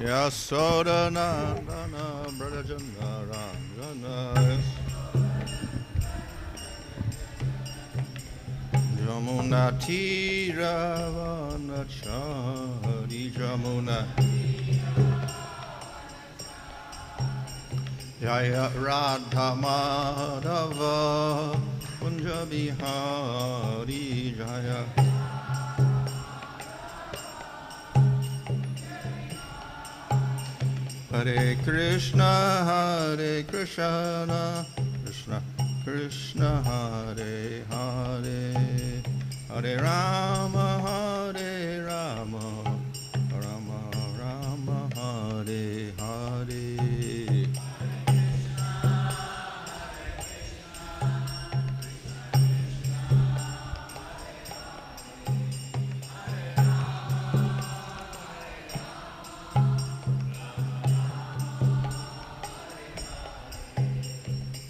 Yasoda Nandana Brajana Ranjana Jamuna Tiravanachari Jamuna Jaya Radha Madhava Kunjabihari Jaya Hare Krishna Krishna Krishna Hare Hare Hare Rama Rama Rama Hare Hare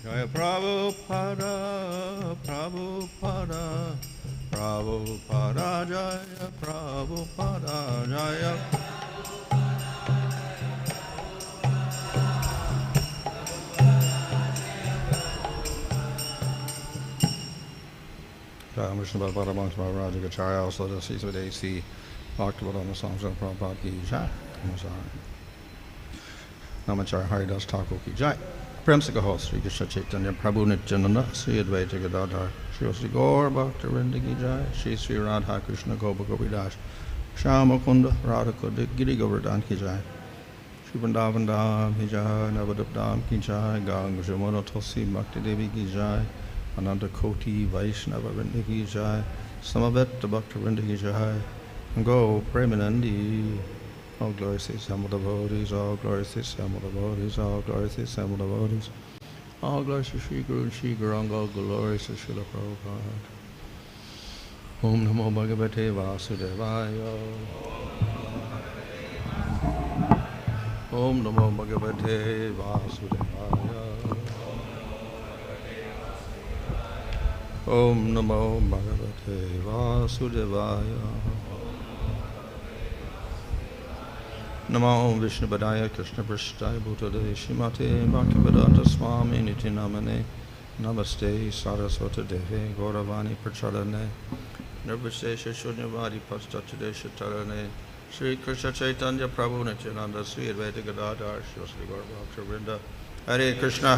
Jaya Prabhupada, Prabhupada, Prabhupada, Jaya Prabhupada, Jaya Jaya Vishnu Bhagavata Bhakti Maharaja Gacharya, also the seats of AC, Bhakti-Vedanta Songs of Prabhupada Ki Jai, Namacharya Haridas Thakur Ki Jai. Prem se kaho Sri Krishna Chaitanya Prabhu Nityananda Sri Advaita Gadadhar Sri Sri Gaur Bhakta Vrinda Ki Jai Sri Sri Radha Krishna Gopa Gopidas Shyama Kunda Radha Kunda Giri Govardhan Ki Jai Sri Vrindavan Dham Ki Jai Navadip Dham Ki Jai Ganga Jamuna Tulsi Bhakti Devi Ki Jai Ananda Koti Vaishnava Vrinda Ki Jai Samaveta Bhakta Vrinda Ki Jai Go Premanandi. All glory to Samuel devotees, all glory to Samuel devotees, all glory to Samuel devotees. All glory to Shri Guru and Shri Guranga, all glory to Srila Prabhupada. Om Namo Bhagavate Vasudevaya. Om Namo Bhagavate Vasudevaya. Om Namo Bhagavate Vasudevaya. Namo Vishnu Padaya Krishna Prasthaya Bhutale Shrimate Bhaktivedanta Swami Niti Namane Namaste Saraswata Deve Gauravani Pracharane Nirvishesha Shunyavadi Pastatadesha Tarane Sri Krishna Chaitanya Prabhu Nityananda Sri Advaita Gadadhar Sri Gaura Bhakta Vrinda Hare Krishna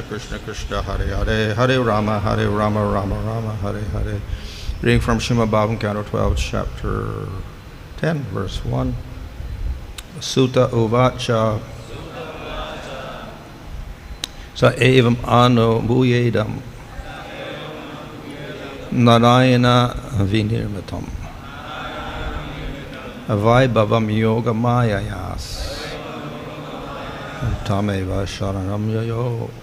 Krishna Krishna Hare Hare Hare Rama Rama Rama Hare Hare. Reading from Srimad Bhagavatam Canto 12 chapter 10 verse 1. Sūta uvāca sa evam anubhūyedaṁ nārāyaṇa-vinirmitam vaibhavam yoga-māyāyās tameva śaraṇaṁ yayau.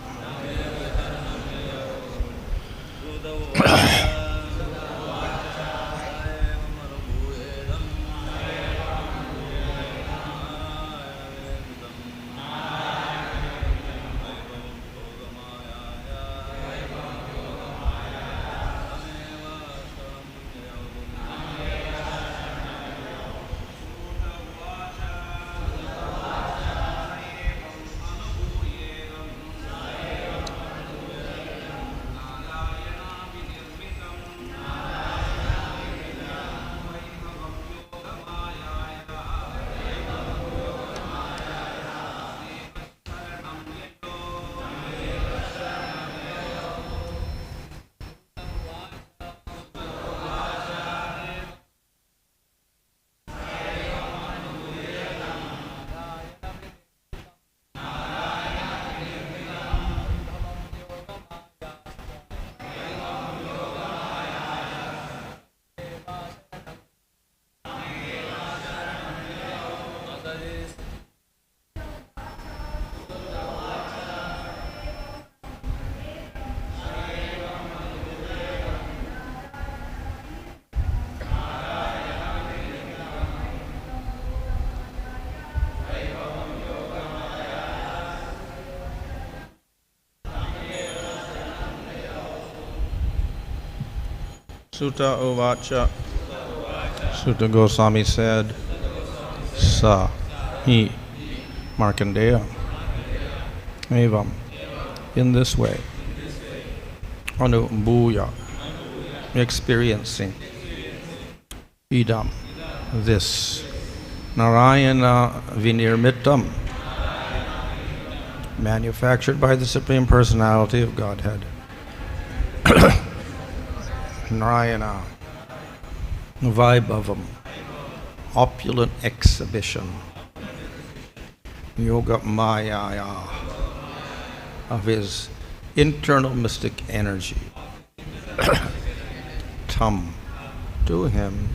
Sūta uvāca. Sūta Gosvāmī said, Sa hi Mārkaṇḍeya evam. In this way, anubhūya, experiencing idam, this nārāyaṇa-vinirmitam, manufactured by the Supreme Personality of Godhead. Nārāyaṇa, vaibhavam, opulent exhibition, yoga-māyāyās, of his internal mystic energy. Tam, to him,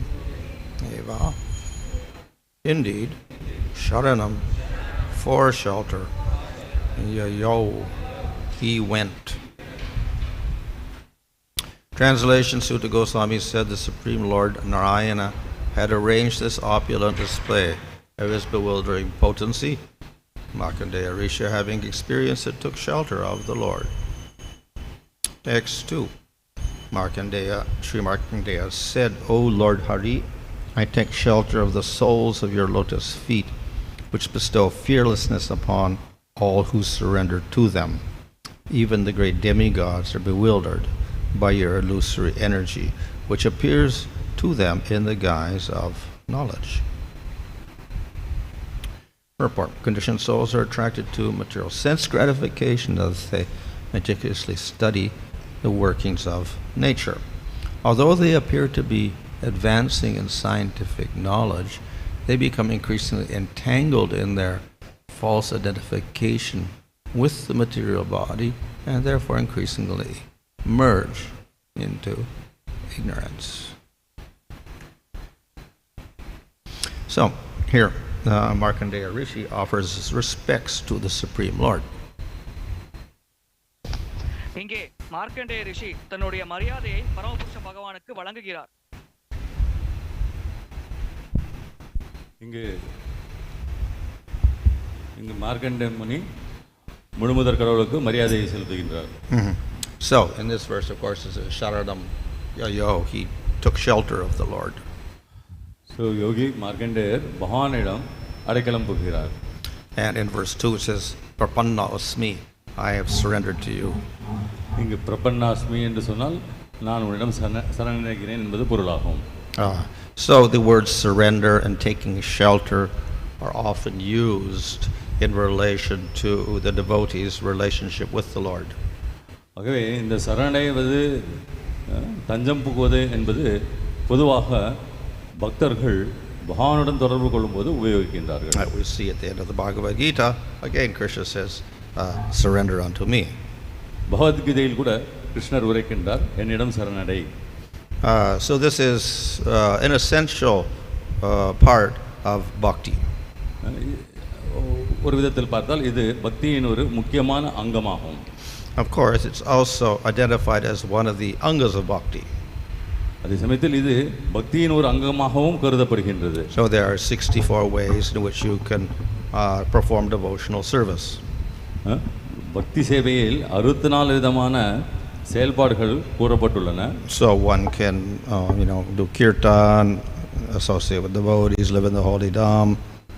evam, indeed, śaraṇaṁ, for shelter, yayau, he went. Translation: Sūta Gosvāmī said the Supreme Lord Nārāyaṇa had arranged this opulent display of his bewildering potency. Mārkaṇḍeya Ṛṣi, having experienced it, took shelter of the Lord. Text 2. Sri Mārkaṇḍeya said, O Lord Hari, I take shelter of the soles of your lotus feet, which bestow fearlessness upon all who surrender to them. Even the great demigods are bewildered by your illusory energy, which appears to them in the guise of knowledge. Purport: conditioned souls are attracted to material sense gratification as they meticulously study the workings of nature. Although they appear to be advancing in scientific knowledge, they become increasingly entangled in their false identification with the material body and therefore increasingly merge into ignorance. So, here, Mārkaṇḍeya Ṛṣi offers his respects to the Supreme Lord. இங்கே மார்க்கண்டேய ரிஷி தன்னுடைய மரியாதையை பரமபுருஷ பகவானுக்கு வழங்குகிறார். இங்கு மார்க்கண்டேய முனி முழுமுதற் கடவுளுக்கு மரியாதையை செலுத்துகின்றார். So, in this verse, of course, is śaraṇaṁ, yayau, he took shelter of the Lord. So, yogi மார்க்கண்டேயர் பகவானிடம் அடைக்கலம் புகுகிறார். And in verse 2 it says, Prapannāsmi, I have surrendered to you. இங்கு பிரபன்னாஸ்மி என்று சொன்னால் நான் உன்னிடம் சரணடைகிறேன் என்பது பொருளாகும். So the words surrender and taking shelter are often used in relation to the devotee's relationship with the Lord. ஆகவே இந்த சரணடைவது தஞ்சம் புகுவது என்பது பொதுவாக பக்தர்கள் பகவானுடன் தொடர்பு கொள்ளும்போது உபயோகிக்கின்றார்கள். We see at the end of the Bhagavad Gita, again Krishna says, surrender unto me. பகவத்கீதையில் கூட கிருஷ்ணர் உரைக்கின்றார், என்னிடம் சரணடை. So this is an essential part of bhakti. ஒரு விதத்தில் பார்த்தால் இது பக்தியின் ஒரு முக்கியமான அங்கமாகும். Of course, it's also identified as one of the angas of bhakti. அதே சமயத்தில் இது பக்தியின் ஒரு அங்கமாகவும் கருதப்படுகின்றது. So there are 64 ways in which you can perform devotional service. பக்தி சேவையில் 64 விதமான செயல்பாடுகள் கூறப்பட்டுள்ளன. So one can do kirtan, associate with devotees, live in the holy dham,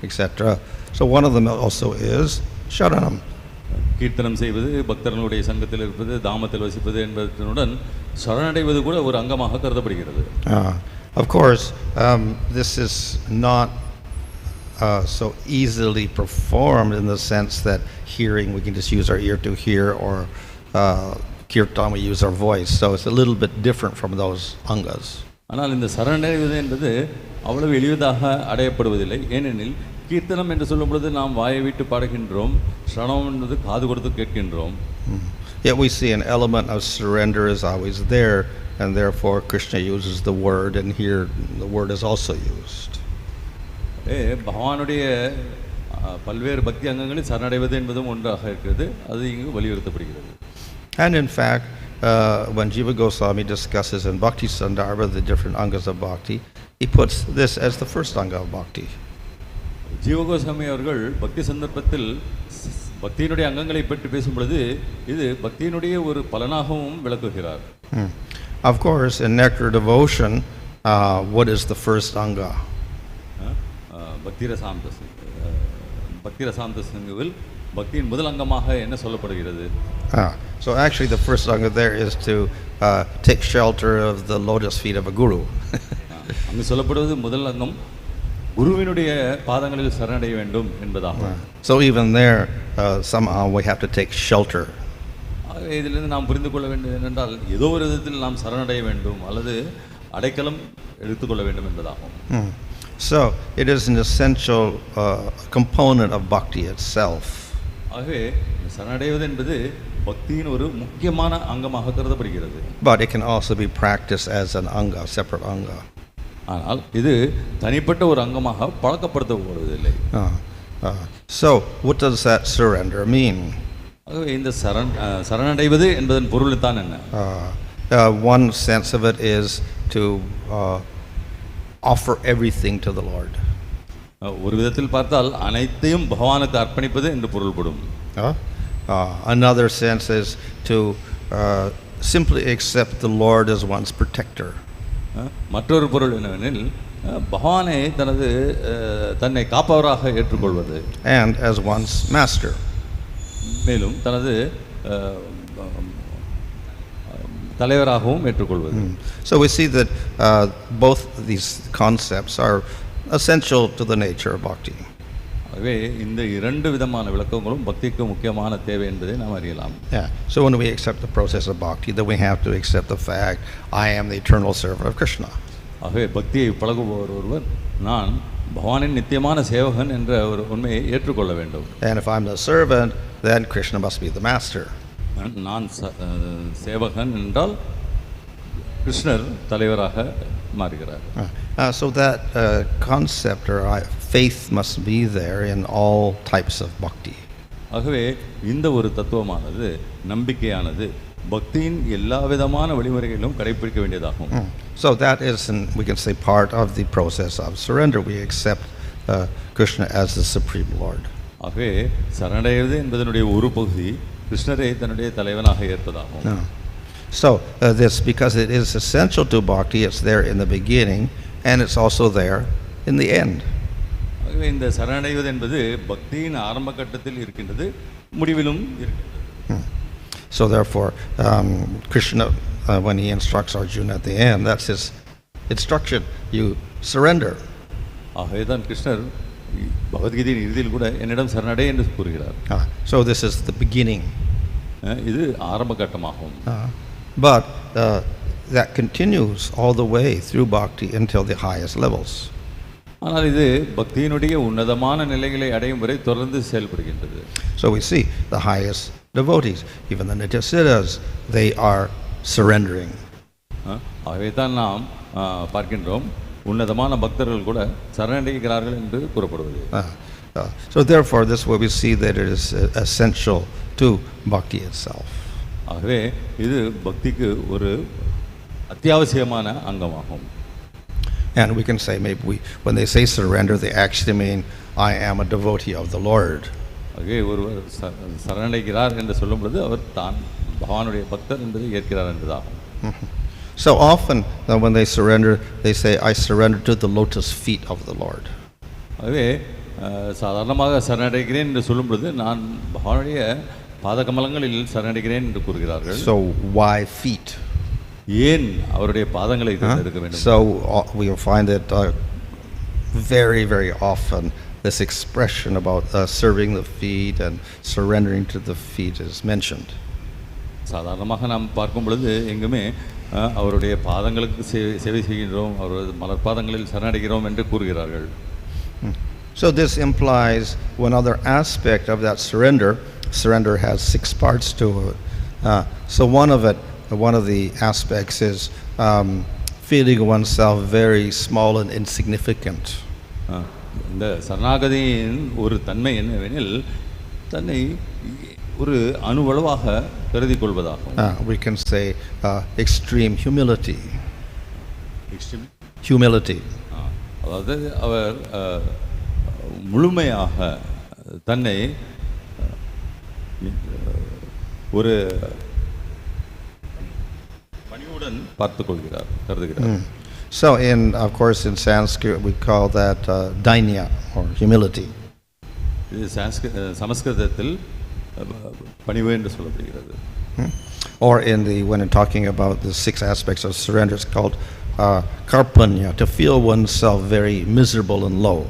etc. So one of them also is śaraṇaṁ. கீர்த்தனம் செய்வது, பக்தர்களுடைய சங்கத்தில் இருப்பது, தாமத்தில் வசிப்பது என்பதனுடன் சரணடைவது கூட ஒரு அங்கமாக கருதப்படுகிறது. Of course, this is not so easily performed in the sense that hearing, we can just use our ear to hear, or kirtan, we use our voice. So it's a little bit different from those angas. ஆனால் இந்த சரணடைவது என்பது அவ்வளவு எளிதாக அடையப்படுவதில்லை. ஏனெனில் கீர்த்தனம் என்று சொல்லும் பொழுது நாம் வாயை விட்டு பாடுகின்றோம், ஸ்ரவணம் என்பது காது கொடுத்து கேட்கின்றோம். Yet we see an element of surrender is always there, and therefore Krishna uses the word, and here the word is also used. பகவானுடைய பல்வேறு பக்தி அங்கங்களில் சரணடைவது என்பதும் ஒன்றாக இருக்கிறது, அது இங்கு வலியுறுத்தப்படுகிறது. And in fact, when Jiva Gosvāmī discusses in Bhakti Sandarbha the different angas of bhakti, he puts this as the first anga of bhakti. ஜீவ கோஸ்வாமி அவர்கள் பக்தி சந்தர்ப்பத்தில் பக்தியினுடைய அங்கங்களை பற்றி பேசும் பொழுது இது பக்தியினுடைய ஒரு பலனாகவும் விளக்குகிறார். Of course, in nectar devotion, what is the first anga? பக்தி ரசாந்தசங்கவில் பக்தியின் முதல் அங்கமாக என்ன சொல்லப்படுகிறது? So actually the first anga there is to take shelter of the lotus feet of a guru. அங்கு சொல்லப்படுவது முதல் அங்கம் குருவினுடைய பாதங்களில் சரணடைய வேண்டும் என்பதாகும். So even there somehow we have to take shelter. இதிலிருந்து நாம் புரிந்து கொள்ள வேண்டியது என்னென்றால் ஏதோ ஒரு விதத்தில் நாம் சரணடைய வேண்டும் அல்லது அடைக்கலம் எடுத்துக்கொள்ள வேண்டும் என்பதாகும். So it is an essential component of bhakti itself. ஆகவே சரணடைவது என்பது பக்தியின் ஒரு முக்கியமான அங்கமாக கருதப்படுகிறது. But it can also be practiced as an anga, separate anga. ஆனால் இது தனிப்பட்ட ஒரு அங்கமாக பழக்கப்படுத்தப்படுவதில்லை. So what does that surrender mean? ஆகவே இந்த சரணடைவது என்பதன் பொருள் தான் என்ன? One sense of it is to offer everything to the Lord. ஒரு விதத்தில் பார்த்தால் அனைத்தையும் பகவானுக்கு அர்ப்பணிப்பது என்று பொருள்படும். Another sense is to simply accept the Lord as one's protector. மற்றொரு பொருள் என்னவெனில் பகவானை தன்னை காப்பவராக ஏற்றுக்கொள்வது. And as one's master. மேலும் தனது தலைவராகவும் ஏற்றுக்கொள்வது. So we see that both these concepts are essential to the nature of bhakti. ஆகவே இந்த இரண்டு விதமான விளக்கங்களும் பக்திக்கு முக்கியமான தேவை என்பதை நாம் அறியலாம். So when we accept the process of bhakti, then we have to accept the fact I am the eternal servant of Krishna. ஆகவே பக்தியை பழகுபவர் ஒருவர் நான் பகவானின் நித்தியமான சேவகன் என்ற ஒரு உண்மையை ஏற்றுக்கொள்ள வேண்டும். And if I'm the servant, then Krishna must be the master. நான் சேவகன் என்றால் கிருஷ்ணர் தலைவராக மாறுகிறார். So that concept or faith must be there in all types of bhakti. ஆகவே இந்த ஒரு தத்துவமானது நம்பிக்கையானது பக்தியின் எல்லா விதமான வழிமுறைகளிலும் கடைபிடிக்க வேண்டியதாகும். So that is, we can say, part of the process of surrender. We accept Krishna as the Supreme Lord. ஆகவே சரணடைவது என்பதனுடைய ஒரு பகுதி கிருஷ்ணரை தன்னுடைய தலைவனாக ஏற்பதாகும். So this, because it is essential to bhakti, it's there in the beginning and it's also there in the end. ஆகவே இந்த சரணடைவது என்பது பக்தியின் ஆரம்ப கட்டத்தில் இருக்கின்றது, முடிவிலும் இருக்கின்றது. So therefore Krishna when he instructs Arjuna at the end, that's his instruction, you surrender. ஆகவே தான் கிருஷ்ணர் பகவத்கீதையின் இறுதியில் கூட என்னிடம் சரணடை என்று கூறுகிறார். So this is the beginning. இது ஆரம்ப கட்டமாகும். But that continues all the way through bhakti until the highest levels. ஆனால் இது பக்தியினுடைய உன்னதமான நிலைகளை அடையும் வரை தொடர்ந்து செயல்படுகின்றது. So we see the highest devotees, even the Nityasiddhas, they are surrendering. ஆகவே தான் நாம் பார்க்கின்றோம் உன்னதமான பக்தர்கள் கூட சரணடைகிறார்கள் என்று கூறப்படுவது. So therefore this way we see that it is essential to bhakti itself. ஆகவே இது பக்திக்கு ஒரு அத்தியாவசியமான அங்கமாகும். And we can say maybe when they say surrender, they actually mean I am a devotee of the Lord. ஆகவே ஒருவர் சரணடைகிறார் என்று சொல்லும் பொழுது அவர் தான் பகவானுடைய பக்தர் என்பதை ஏற்கிறார் என்பதாகும். So often when they surrender, they say I surrender to the lotus feet of the Lord. ஆகவே சாதாரணமாக சரணடைகிறேன் என்று சொல்லும் பொழுது நான் பகவானுடைய பாதகமலங்களில் சரணடைகிறேன் என்று கூறுகிறார்கள். So why feet? ஏன் அவருடைய பாதங்களை தேர்ந்தெடுக்க வேண்டும்? So we will find that very, very often this expression about serving the feet and surrendering to the feet is mentioned. சாதாரணமாக நாம் பார்க்கும் பொழுது எங்குமே அவருடைய பாதங்களுக்கு சேவை செய்கின்றோம், அவரது மலர் பாதங்களில் சரணடைகிறோம் என்று கூறுகிறார்கள். So this implies one other aspect of that surrender. Surrender has 6 parts to it. So one of the aspects is feeling oneself very small and insignificant. இந்த சரணாகதியின் ஒரு தன்மை என்னவெனில் தன்னை ஒரு அணுவளவாக கருதி கொள்வதாகும். We can say extreme humility. Extreme humility. அதாவது அவர் முழுமையாக தன்னை ஒரு பணிவோடு அன்புடன் பார்த்துக் கொள்கிறார், கருதுகிறார். So of course in Sanskrit we call that dainya or humility. இது சமஸ்கிருதத்தில் பணிவு என்று சொல்லப்படுகிறது. Or when talking about the 6 aspects of surrender, it's called karpanya, to feel oneself very miserable and low.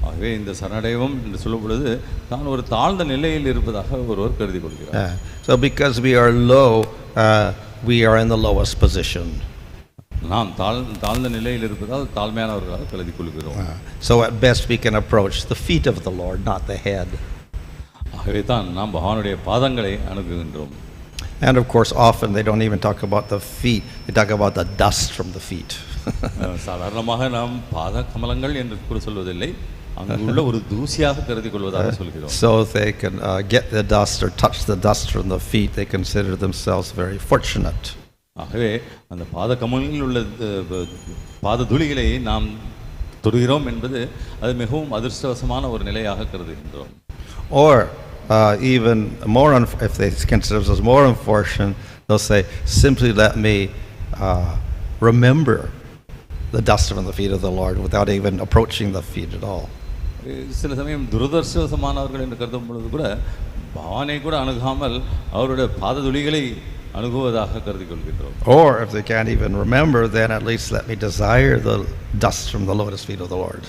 ஆகவே இந்த சரணடைவம் என்று சொல்லும் பொழுது தான் ஒரு தாழ்ந்த நிலையில் இருப்பதாக ஒருவர் கருதி கொள்கிறார். So because we are low, we are in the lowest position. நாம் தாழ்ந்த நிலையில் இருப்பதால் தாழ்மையானவர்களாக கருதி கொள்கிறோம். So at best we can approach the feet of the Lord, not the head. ஆகவே தான் நாம் பகவானுடைய பாதங்களை அணுகுகின்றோம். And of course often they don't even talk about the feet, they talk about the dust from the feet. சாதாரணமாக நாம் பாத கமலங்கள் என்று கூட சொல்வதில்லை, அங்குள்ள ஒரு தூசியாக கருதி கொள்வதாக சொல்கிறோம். So they can get the dust or touch the dust from the feet, they consider themselves very fortunate. ஆகவே அந்த பாத கமலில் உள்ள பாத துளிகளை நாம் தொடுகிறோம் என்பது அது மிகவும் அதிர்ஷ்டவசமான ஒரு நிலையாக கருதுகின்றோம். Or even more, if they consider themselves more unfortunate, they'll say, simply let me remember the dust from the feet of the Lord without even approaching the feet at all. சில சமயம் துரதர்ஷவசமானவர்கள் என்று கருதும் பொழுது கூட பகவானை கூட அணுகாமல் அவருடைய பாத துளிகளை அணுகுவதாக கருதி கொள்கின்றோம். Or if they can't even remember, then at least let me desire the dust from the lotus feet of the Lord.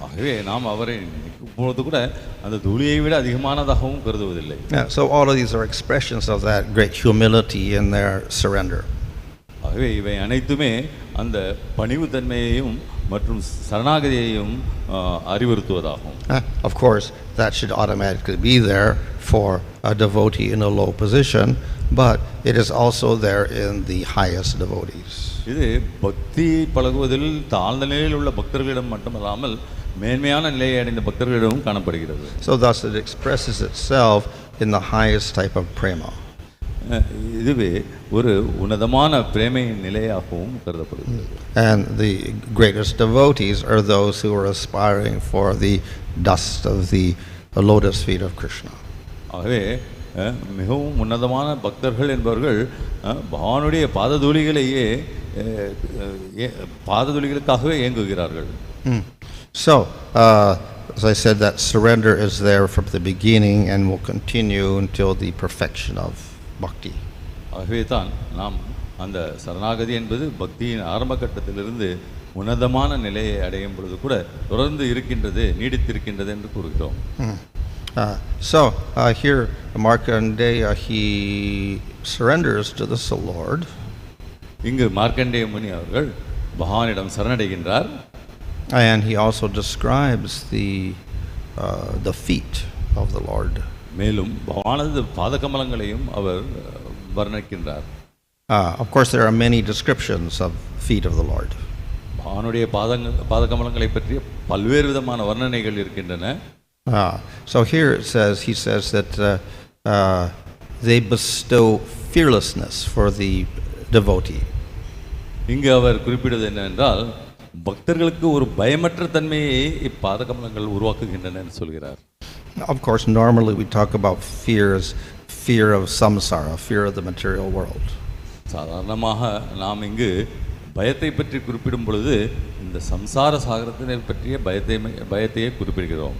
ஆகவே நாம் அவரை நினைக்கும் பொழுது கூட அந்த துளியை விட அதிகமானதாகவும் கருதுவதில்லை. So all of these are expressions of that great humility in their surrender. ஆகவே இவை அனைத்துமே அந்த பணிவு தன்மையையும் மற்றும் சரணாகதியையும் அறிவுறுத்துவதாகும். Of course that should automatically be there for a devotee in a low position, but it is also there in the highest devotees. இது பக்தி பழகுவதில் தாழ்ந்த நிலையில் உள்ள பக்தர்களிடம் மட்டுமல்லாமல் மேன்மையான நிலையை அடைந்த பக்தர்களிடமும் காணப்படுகிறது. So thus it expresses itself in the highest type of prema. இதுவே ஒரு உன்னதமான பிரேமையின் நிலையாகவும் கருதப்படுகிறது. And the greatest devotees are those who are aspiring for the dust of the lotus feet of Krishna. ஆகவே மிகவும் உன்னதமான பக்தர்கள் என்பவர்கள் பகவானுடைய பாததுளிகளுக்காகவே இயங்குகிறார்கள். So as I said, that surrender is there from the beginning and will continue until the perfection of bhakti. ஆகவே தான் நாம் அந்த சரணாகதி என்பது பக்தியின் ஆரம்ப கட்டத்திலிருந்து உன்னதமான நிலையை அடையும் பொழுது கூட தொடர்ந்து இருக்கின்றது, நீடித்திருக்கின்றது என்று கூறுகிறோம். So here Mārkaṇḍeya, he surrenders to the Lord. இங்கு மார்க்கண்டேய முனி அவர்கள் பகவானிடம் சரணடைகின்றார். And he also describes the feet of the Lord. மேலும் பகவானது பாதகமலங்களையும் அவர் வர்ணிக்கின்றார். Of course there are many descriptions of feet of the Lord. பகவானுடைய பாதகமலங்களை பற்றிய பல்வேறு விதமான வர்ணனைகள் இருக்கின்றன. So here he says that they bestow fearlessness for the devotee. இங்கு அவர் குறிப்பிடுவது என்னவென்றால் பக்தர்களுக்கு ஒரு பயமற்ற தன்மையை இப்பாதகமலங்கள் உருவாக்குகின்றன என்று சொல்கிறார். Of course normally we talk about fear of samsara, fear of the material world. சாதாரணமாக நாம் இங்கு பயத்தை பற்றி குறிப்பிடும் பொழுது இந்த சம்சார சாகரத்தினை பற்றிய பயத்தையே குறிப்பிடுகிறோம்.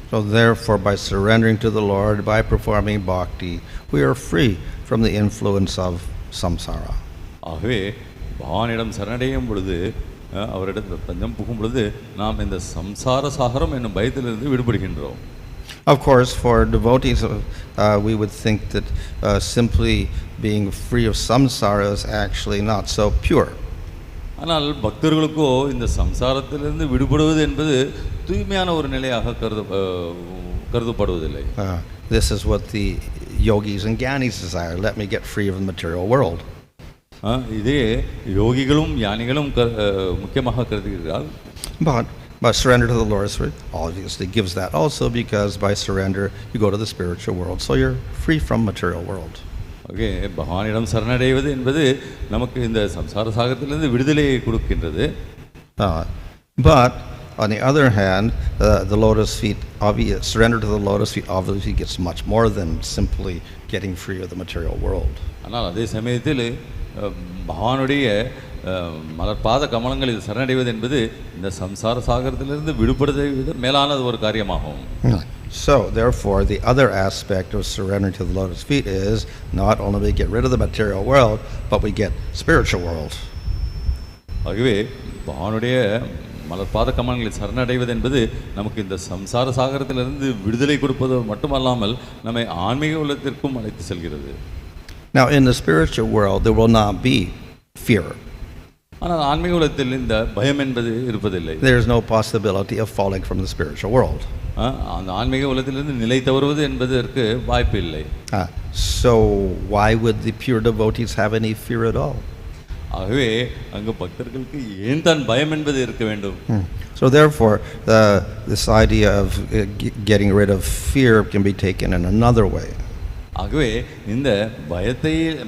So therefore by surrendering to the Lord, by performing bhakti, we are free from the influence of samsara. ஆகவே பகவானிடம் சரணடையும் பொழுது அவரிடம் தஞ்சம் புகும் பொழுது நாம் இந்த சம்சார சாகரம் என்னும் பயத்திலிருந்து விடுபடுகின்றோம். Of course for devotees we would think that simply being free of samsara is actually not so pure. ஆனால் பக்தர்களுக்கோ இந்த சம்சாரத்திலிருந்து விடுபடுவது என்பது தூய்மையான ஒரு நிலையாக கருதப்படுவதில்லை. This is what the yogis and gyanis desire. Let me get free of the material world. இதே யோகிகளும் ஞானிகளும் முக்கியமாக கருதுகிறார்கள். But surrender to the Lord obviously gives that also, because by surrender you go to the spiritual world, so you're free from material world. Okay, பகவானிடம் சரணடைவது என்பது நமக்கு இந்த சம்சார சாகரத்திலிருந்து விடுதலையை கொடுக்கின்றது. But on the other hand, the lotus feet, surrender to the lotus feet obviously gets much more than simply getting free of the material world. ஆனால் அதே சமயத்தில் பகவானுடைய மலர்பாத கமலங்களில் சரணடைவது என்பது இந்த சம்சார சாகரத்திலிருந்து விடுபடுவதை விட மேலானது ஒரு காரியமாகும். So, therefore, the other aspect of surrendering to the lotus feet is not only we get rid of the material world, but we get spiritual world. ஆகவே பகவானுடைய மலர்பாத கமலங்களில் சரணடைவது என்பது நமக்கு இந்த சம்சார சாகரத்திலிருந்து விடுதலை கொடுப்பது மட்டுமல்லாமல் நம்மை ஆன்மீக உலகத்திற்கும் அழைத்து செல்கிறது. Now, in the spiritual world, there will not be fear. ஆனால் ஆன்மீக உலகத்தில் இந்த பயம் என்பது இருப்பதில்லை. There is no possibility of falling from the spiritual world. அந்த ஆன்மீக உலகத்திலிருந்து நிலை தவறுவது என்பதற்கு வாய்ப்பு இல்லை. So why would the pure devotees have any fear at all? ஆகவே அங்கு பக்தர்களுக்கு ஏன் தான் பயம் என்பது இருக்க வேண்டும்? So therefore, this idea of getting rid of fear can be taken in another way. ஆகவே இந்த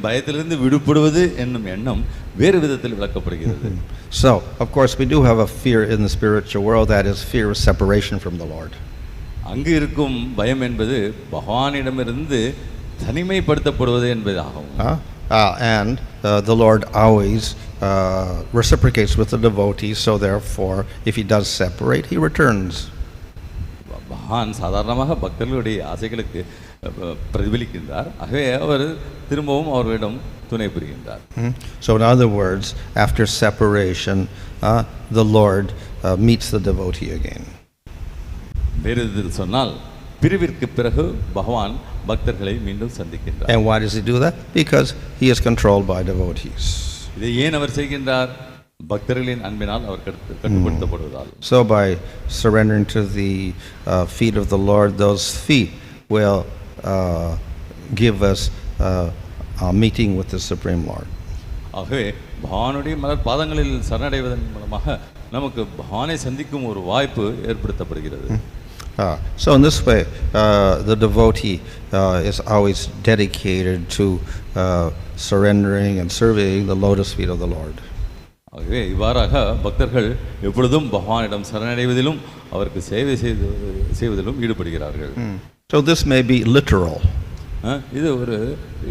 பயத்திலிருந்து விடுபடுவது என்னும் எண்ணம் வேறு விதத்தில் விளக்கப்படுகிறது. So, of course, we do have a fear in the spiritual world, that is fear of separation from the Lord. அங்கு இருக்கும் பயம் என்பது பகவானிடமிருந்து தனிமைப்படுத்தப்படுவது என்பதாகும். And the Lord always reciprocates with the devotees, so therefore, if he does separate, he returns. பகவான் சாதாரணமாக பக்தர்களுடைய ஆசைகளுக்கு பிரதிபலிக்கின்றார். ஆகவே அவர் திரும்பவும் அவர்களிடம் துணை புரிகின்றார். So in other words, after separation, the Lord meets the devotee again. வேறு விதத்தில் சொன்னால் பிரிவிற்கு பிறகு பகவான் பக்தர்களை மீண்டும் சந்திக்கின்றார். And why does he do that? Because he is controlled by devotees. இதை ஏன் அவர் செய்கின்றார்? பக்தர்களின் அன்பினால் அவர் கட்டுப்படுத்தப்படுவதால். So by surrendering to the feet of the Lord, those feet will give us a meeting with the Supreme Lord. ஆகவே பகவானுடைய மலர் பாதங்களில் சரணடைவதன் மூலமாக நமக்கு பகவானை சந்திக்கும் ஒரு வாய்ப்பு ஏற்படுத்தப்படுகிறது. So in this way, the devotee is always dedicated to surrendering and serving the lotus feet of the Lord. ஆகவே இவ்வாறாக பக்தர்கள் எப்பொழுதும் பகவானிடம் சரணடைவதிலும் அவருக்கு சேவை செய்வதிலும் ஈடுபடுகிறார்கள். So this may be literal. இது ஒரு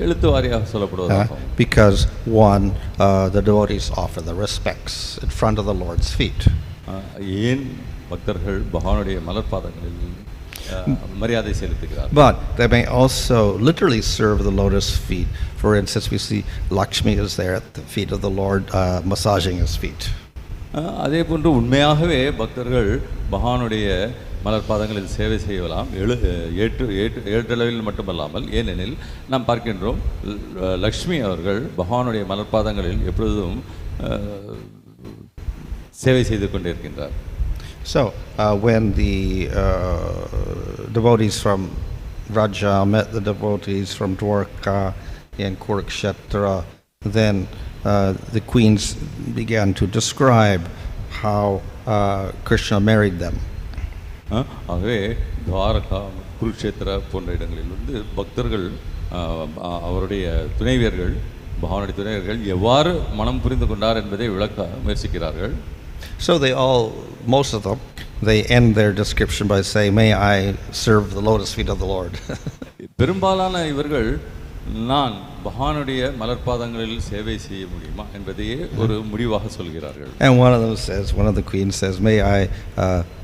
எழுத்து வாரியாக சொல்லப்படுவதாகும். Because one, the devotees offer the respects in front of the Lord's feet. ஏன் பக்தர்கள் பகவானுடைய மலர் பாதங்களில் மரியாதை செலுத்துகிறார்கள். But they may also literally serve the lotus feet. For instance, we see Lakshmi is there at the feet of the Lord, massaging his feet. அதே போன்று உண்மையாகவே பக்தர்கள் பகவானுடைய மலர் பாதங்களில் சேவை செய்யலாம். ஏற்றளவில் மட்டுமல்லாமல், ஏனெனில் நாம் பார்க்கின்றோம் லக்ஷ்மி அவர்கள் பகவானுடைய மலர் பாதங்களில் எப்பொழுதும் சேவை செய்து கொண்டிருக்கின்றார். So when the devotees from Vraja met the devotees from Dwarka and Kurukshetra, then the queens began to describe how Krishna married them. ஆகவே துவாரகா குருக்ஷேத்திர போன்ற இடங்களில் வந்து பக்தர்கள் அவருடைய துணைவியர்கள் பகவானுடைய துணைவியர்கள் எவ்வாறு மனம் புரிந்து கொண்டார் என்பதை விளக்க முயற்சிக்கிறார்கள். So they all, most of them, they end their description by saying, "May I serve the lotus feet of the Lord." பெரும்பாலான இவர்கள் நான் பகவானுடைய மலர் பாதங்களில் சேவை செய்ய முடியுமா என்பதையே ஒரு முடிவாக சொல்கிறார்கள். And one of them says, one of the queens says, "May I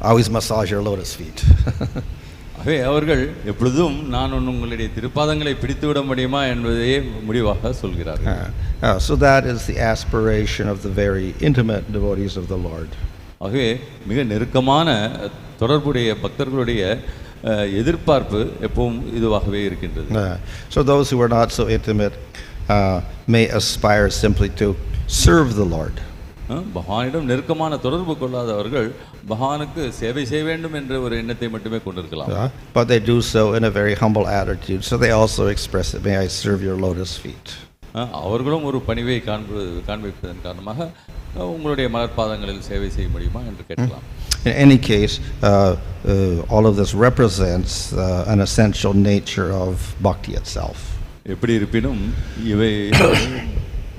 always massage your lotus feet." ஆகவே அவர்கள் எப்பொழுதும் நான் உங்களுடைய திருப்பாதங்களை பிடித்து விட முடியுமா என்பதையே முடிவாக சொல்கிறார்கள். So that is the aspiration of the very intimate devotees of the Lord. ஆகவே மிக நெருக்கமான தொடர்புடைய பக்தர்களுடைய எதிர்பார்ப்பு எப்பவும் இதுவாகவே இருக்கின்றது. So those who are not so intimate may aspire simply to serve the Lord. பகவானிடம் நெருக்கமான தொடர்பு கொள்ளாதவர்கள் பகவானுக்கு சேவை செய்ய வேண்டும் என்ற ஒரு எண்ணத்தை மட்டுமே கொண்டிருக்கலாம். But they do so in a very humble attitude. So they also express it, "May I serve your lotus feet." அவர்களும் ஒரு பணிவை காண்பிப்பதன் காரணமாக உங்களுடைய மலர் பாதங்களில் சேவை செய்ய முடியுமா என்று கேட்கலாம். In any case, all of this represents an essential nature of bhakti itself. எப்படி இருப்பினும் இவை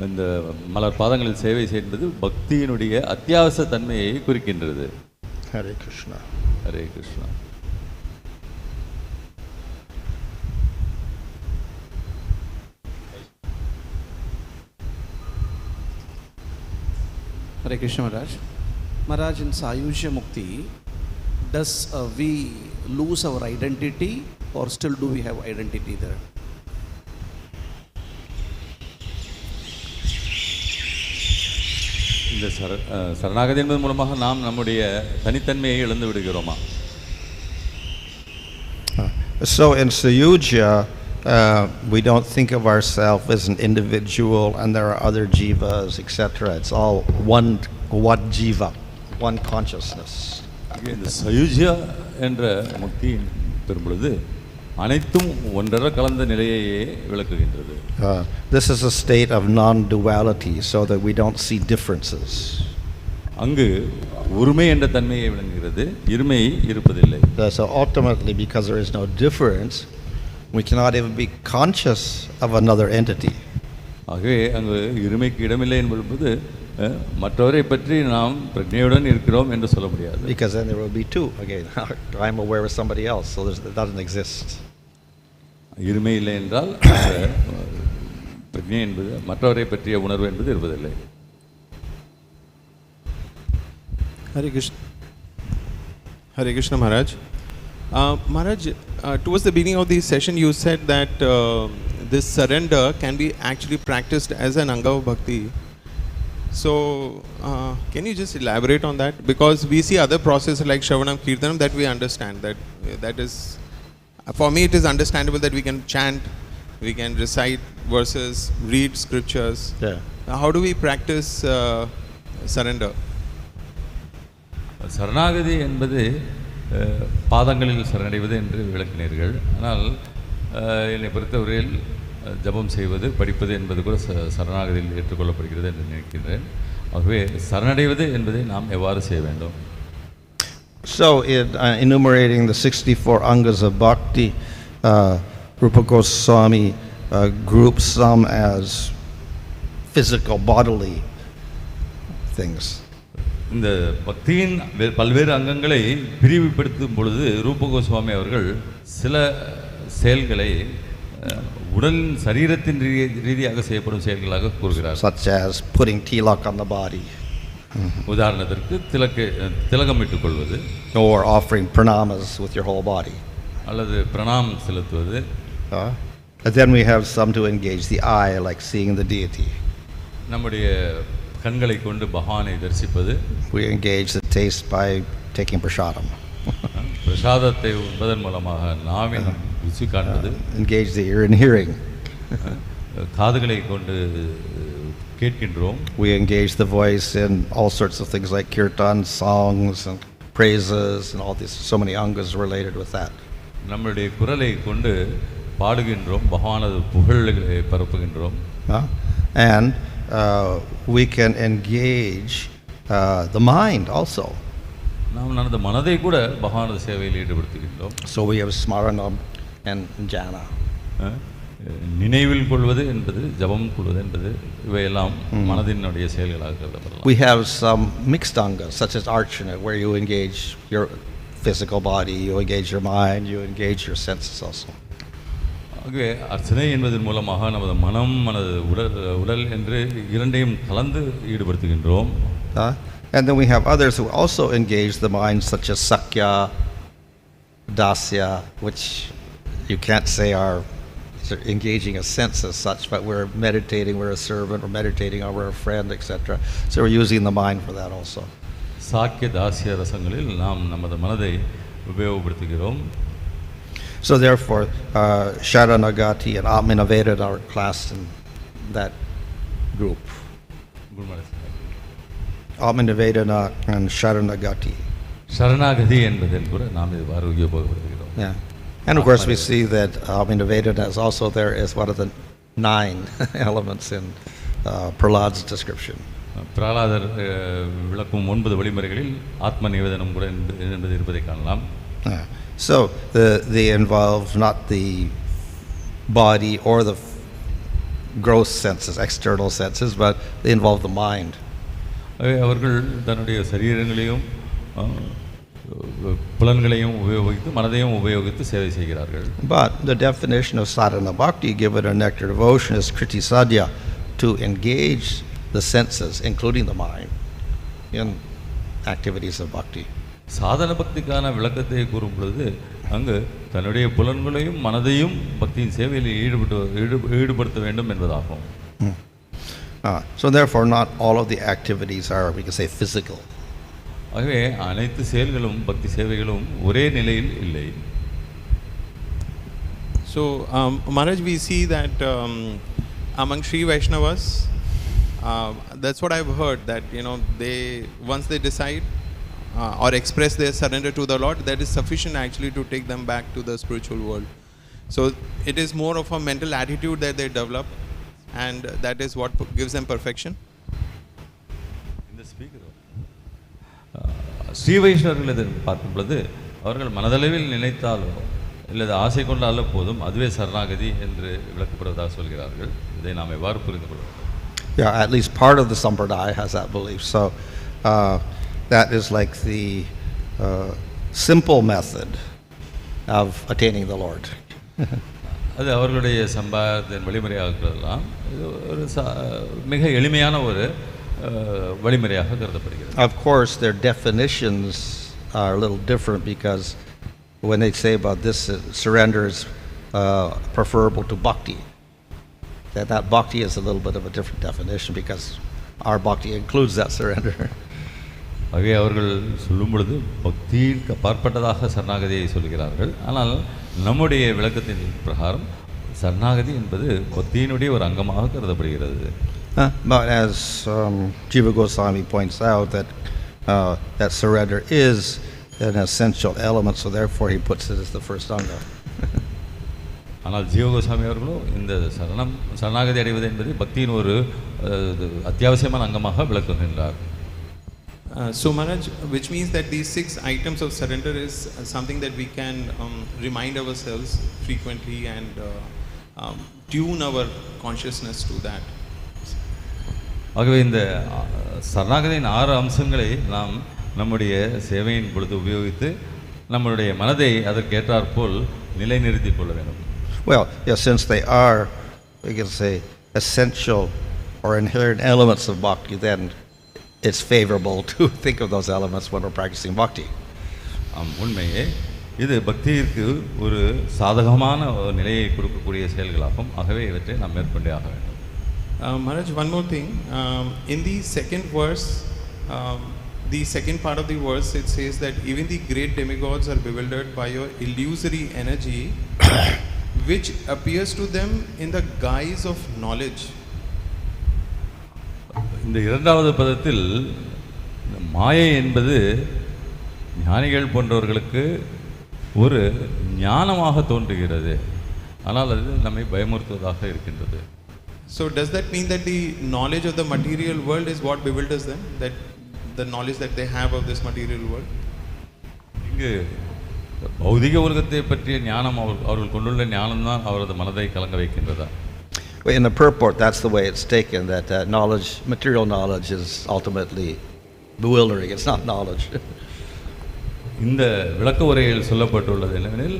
இந்த மலர் பாதங்களில் சேவை செய்வது பக்தியினுடைய அத்தியாவசிய தன்மையை குறிக்கின்றது. Hare Krishna. Hare Krishna. Hare Krishna Maharaj. Maharaj, in Sayujya Mukti, does we lose our identity or still do we have identity there? இந்த சரணாகதி என்பது மூலமாக நாம் நம்முடைய தனித்தன்மையை இழந்து விடுகிறோமா? So in Sayujya, we don't think of ourselves as an individual and there are other jivas, etc. It's all one jiva, one consciousness. இந்த சயுஜ்யா என்ற முக்தி பெறும் பொழுது அனைத்தும் ஒன்றரை கலந்த நிலையையே விளக்குகின்றது. This is a state of non-duality so that we don't see differences. அங்கு ஒருமை என்ற தன்மையை விளங்குகிறது, இருமை இருப்பதில்லை. So ultimately, because there is no difference, we cannot even be conscious of another entity. ஆகவே அங்கு இருமைக்கு இடமில்லை என்பது மற்றவரை பற்றி நாம் பிரஜையுடன் இருக்கிறோம் என்று சொல்ல முடியாது. Because then there will be two again. I'm aware of somebody else, so that doesn't exist. இருமை இல்லை என்றால் பிரஜை என்பது மற்றவரை பற்றிய உணர்வு என்பது இருப்பதில்லை. Hare Krishna. Hare Krishna Maharaj. Maharaj, towards the beginning of the session you said that this surrender can be actually practiced as an anga of bhakti. So can you just elaborate on that? Because we see other processes like śravanam, kirtanam that we understand, that is, for me it is understandable that we can chant, we can recite verses, read scriptures. Yeah. How do we practice surrender? சரணாகதி என்பது பாதங்களில் சரணடைவது என்று விளக்கினீர்கள். ஆனால் என்னை பொறுத்தவரையில் ஜபம் செய்வது, படிப்பது என்பது கூட சரணாகதியில் ஏற்றுக்கொள்ளப்படுகிறது என்று நினைக்கின்றேன். ஆகவே சரணடைவது என்பதை நாம் எவ்வாறு செய்ய வேண்டும்? So in enumerating the 64 angas of bhakti, Sūta Gosvāmī groups some as physical bodily things. இந்த பக்தியின் பல்வேறு அங்கங்களை பிரிவுபடுத்தும் பொழுது ரூப கோஸ்வாமி அவர்கள் சில செயல்களை உடல் சரீரத்தின் ரீதியாக செய்யப்படும் செயல்களாக கூறுகிறார். Such as putting tilak on the body. உதாரணத்திற்கு திலகமிட்டுக் கொள்வது, or offering pranamas with your whole body. அல்லது பிரணாம் செலுத்துவது. And then we have some to engage the eye, like seeing the deity. நம்முடைய கண்களை கொண்டு பகவானை தரிசிப்பது. We engage the taste by taking prasadam. பிரசாதத்தை உண்பதன் மூலமாக நாவின் ருசி காண்பது. Engage the ear in hearing. காதுகளை கொண்டு கேட்கின்றோம். We engage the voice in all sorts of things like kirtan, songs and praises and all these, so many angas related with that. நம்முடைய குரலை கொண்டு பாடுகின்றோம், பகவானது புகழ்களை பரப்புகின்றோம். And we can engage the mind also. நாம் நமது மனதை கூட பகவானது சேவையில் ஈடுபடுத்துகின்றோம். So we have śaraṇaṁ and jhana. நினைவில் கொள்வது என்பது, ஜபம் கொள்வது என்பது, இவையெல்லாம் மனதினுடைய செயல்களாக கருதப்படலாம். We have some mixed angas such as archana, where you engage your physical body, you engage your mind, you engage your senses also. ஆகவே அர்ச்சனை என்பதன் மூலமாக நமது மனம், மனது உடல் என்று இரண்டையும் கலந்து ஈடுபடுத்துகின்றோம். And then we have others who also engage the mind, such as sakya, dasya, which you can't say are engaging a sense as such, but we're meditating, we're a servant, we're meditating, or we're a friend, etc. So we're using the mind for that also. சாக்கிய தாசிய ரசங்களில் நாம் நமது மனதை உபயோகப்படுத்துகிறோம். So therefore, śaraṇagati and ātmanavedana are classed in that group. ātmanavedana and śaraṇagati. சரணாகதி என்பதில் கூட நாம் இவ்வாறு உபயோகப்படுத்துகிறோம். Yeah. And of course we see that ātmanavedana is also there as one of the 9 elements in Prahlad's description. பிரகலாதர் விளக்கும் 9 வழிமுறைகளில் ஆத்ம நிவேதனம் கூட என்பது இருப்பதை காணலாம். So they involve not the body or the gross senses, external senses, but they involve the mind. அவர்கள் தன்னுடைய சரீரங்களையும் புலன்களையும் உபயோகித்து மனதையும் உபயோகித்து சேவை செய்கிறார்கள். But the definition of sadhana bhakti given in nectar devotion is kriti sadhya, to engage the senses, including the mind. in activities of bhakti. சாதன பக்திக்கான விளக்கத்தை கூறும் பொழுது அங்கு தன்னுடைய புலன்களையும் மனதையும் பக்தியின் சேவையில் ஈடுபடுத்த வேண்டும் என்பதாகும். So therefore not all of the activities are, we can say, physical. ஆகவே அனைத்து செயல்களும் பக்தி சேவைகளும் ஒரே நிலையில் இல்லை. So Maharaj, we see that among Sri Vaishnavas, that's what I've heard, that they once they decide or express their surrender to the Lord, that is sufficient actually to take them back to the spiritual world. So it is more of a mental attitude that they develop, and that is what gives them perfection. இந்த speaker Sri வைஷ்ணவர்கள் பார்க்கும் பொழுது அவர்கள் மனதளவில் நினைத்தாலோ இல்லது ஆசை கொண்டாலோ போதும் அதுவே சரணாகதி என்று விளக்கப்படுவதாக சொல்கிறார்கள். இதை நாம் எவ்வாறு புரிந்து கொள்வோம்? Yeah, at least part of the sampradaya has that belief. So that is like the simple method of attaining the Lord. அது அவர்களுடைய சம்பாதத்தின் வழிமுறையாக இருக்கிறதெல்லாம் ஒரு மிக எளிமையான ஒரு வழிமுறையாக கருதப்படுகிறது. Of course their definitions are a little different, because when they say about this, surrender is preferable to bhakti. That bhakti is a little bit of a different definition, because our bhakti includes that surrender. ஆகவே அவர்கள் சொல்லும் பொழுது பக்திக்கு அப்பாற்பட்டதாக சரணாகதியை சொல்கிறார்கள். ஆனால் நம்முடைய விளக்கத்தின் பிரகாரம் சரணாகதி என்பது பக்தியினுடைய ஒரு அங்கமாக கருதப்படுகிறது. But as Sūta Gosvāmī points out, that surrender is an essential element, so therefore he puts it as the first anga. ஆனால் ஜீவ கோஸ்வாமி அவர்களும் இந்த சரணாகதி அடைவது என்பது பக்தியின் ஒரு அத்தியாவசியமான அங்கமாக விளக்குகின்றார். So Maharaj, which means that these 6 items of surrender is something that we can remind ourselves frequently and tune our consciousness to that. ஆகவே இந்த சரணாகதியின் 6 அம்சங்களை நாம் நம்முடைய சேவையின் பொழுது உபயோகித்து நம்முடைய மனதை அதற்கேற்றாற்போல் நிலைநிறுத்திக் கொள்ள வேண்டும். Well, yes, since they are, we can say, essential or inherent elements of bhakti, then it's favorable to think of those elements when we're practicing bhakti. உண்மையே இது பக்தியிற்கு ஒரு சாதகமான நிலையை கொடுக்கக்கூடிய செயல்களாகும். ஆகவே இவற்றை நாம் மேற்கொண்டே ஆக வேண்டும். Maharaj, one more thing. In the second verse, the second part of the verse, it says that even the great demigods are bewildered by your illusory energy, which appears to them in the guise of knowledge. இந்த இரண்டாவது பதத்தில் மாயை என்பது ஞானிகள் போன்றவர்களுக்கு ஒரு ஞானமாக தோன்றுகிறது, ஆனால் அது நம்மை பயமுறுத்துவதாக இருக்கின்றது. So does that mean that the knowledge of the material world is what bewilders them? That the knowledge that they have of this material world? இங்கு பௌதிக உலகத்தை பற்றிய ஞானம் அவர்கள் கொண்டுள்ள ஞானம் தான் அவரது மனதை கலங்க வைக்கின்றதா? In the purport, that's the way it's taken, that knowledge, material knowledge, is ultimately bewildering. It's not knowledge. இந்த விளக்க உரையில் சொல்லப்பட்டுள்ளது என்னவெனில்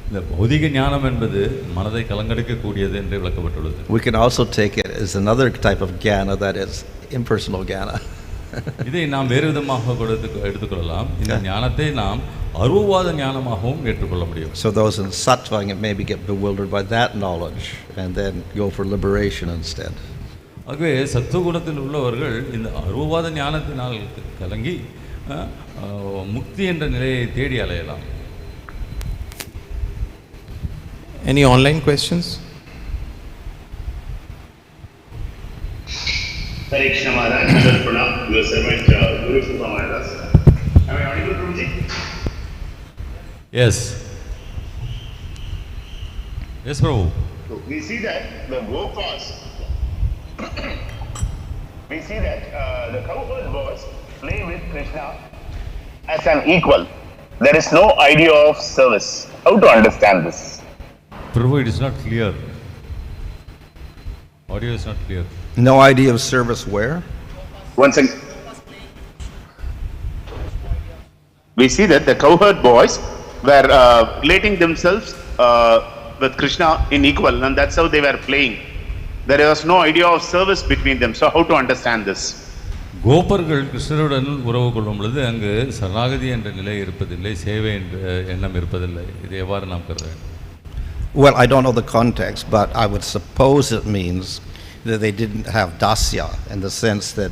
இந்த பௌதிக ஞானம் என்பது மனதை கலங்கடிக்கக்கூடியது என்று விளக்கப்பட்டுள்ளது. We can also take it as another type of jnana, that is impersonal jnana. இதை நாம் வேறு விதமாக எடுத்துக்கொள்ளலாம். இந்த ஞானத்தை நாம் அருவவாத ஞானமாகவும் ஏற்றுக்கொள்ள முடியும். So those in sattva maybe get bewildered by that knowledge and then go for liberation instead. ஆகவே சத்துவகுணத்தில் உள்ளவர்கள் இந்த அருவவாத ஞானத்தினால் கலங்கி முக்தி என்ற நிலையை தேடி அலையலாம். Any online questions? Hare Krishna Maharaj, Pranam, your servant Guru Sūta. Am I audible, Guruji? Yes. Yes, Prabhu. So we see that the gopas, we see that the cowherd boys play with Krishna as an equal. There is no idea of service. How to understand this? Prabhu, it is not clear. Audio is not clear. No idea of service where? Once again, we see that the cowherd boys were relating themselves with Krishna in equal, and that's how they were playing. There was no idea of service between them. So how to understand this? கோபர்கள் கிருஷ்ணருடன் உறவு கொள்ளும் பொழுது அங்கு சரணாகதி என்ற நிலை இருப்பதில்லை, சேவை என்ற எண்ணம் இருப்பதில்லை. இது எவ்வாறு நாம் கருத வேண்டும்? Well, I don't know the context, but I would suppose it means that they didn't have dasya, in the sense that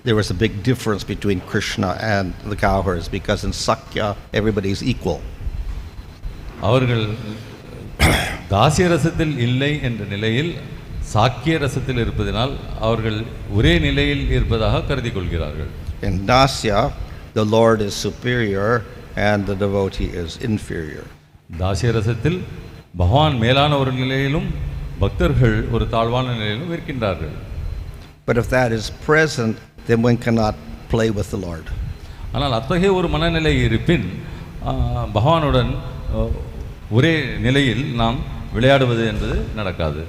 there was a big difference between Krishna and the cowherds, because in Sakya everybody is equal. அவர்கள் தாசிய ரசத்தில் இல்லை என்ற நிலையில் சாக்கிய ரசத்தில் இருப்பதனால் அவர்கள் ஒரே நிலையில் இருப்பதாக கருதி கொள்கிறார்கள். In dasya, the Lord is superior and the devotee is inferior. தாசிய ரசத்தில் பகவான் மேலான ஒரு நிலையிலும் பக்தர்கள் ஒரு தாழ்வான நிலையிலும் இருக்கின்றார்கள். But if that is present, then one cannot play with the Lord. ஆனால் அத்தகைய ஒரு மனநிலை இருப்பின் பகவானுடன் ஒரே நிலையில் நாம் விளையாடுவது என்பது நடக்காது.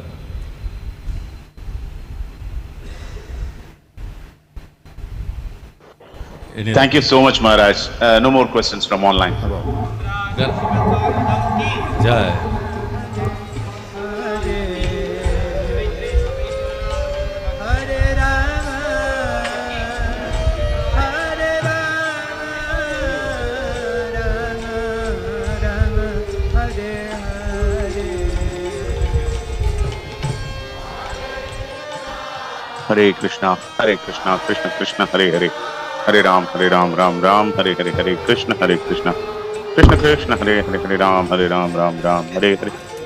Thank you so much, Maharaj. No more questions from online. Jai. Hare Krishna, Krishna Krishna, Hare Hare, Hare Ram, Ram Ram, Hare Hare, Hare Krishna, Krishna Krishna, Hare Hare, Hare Ram, Ram Ram, Hare Hare.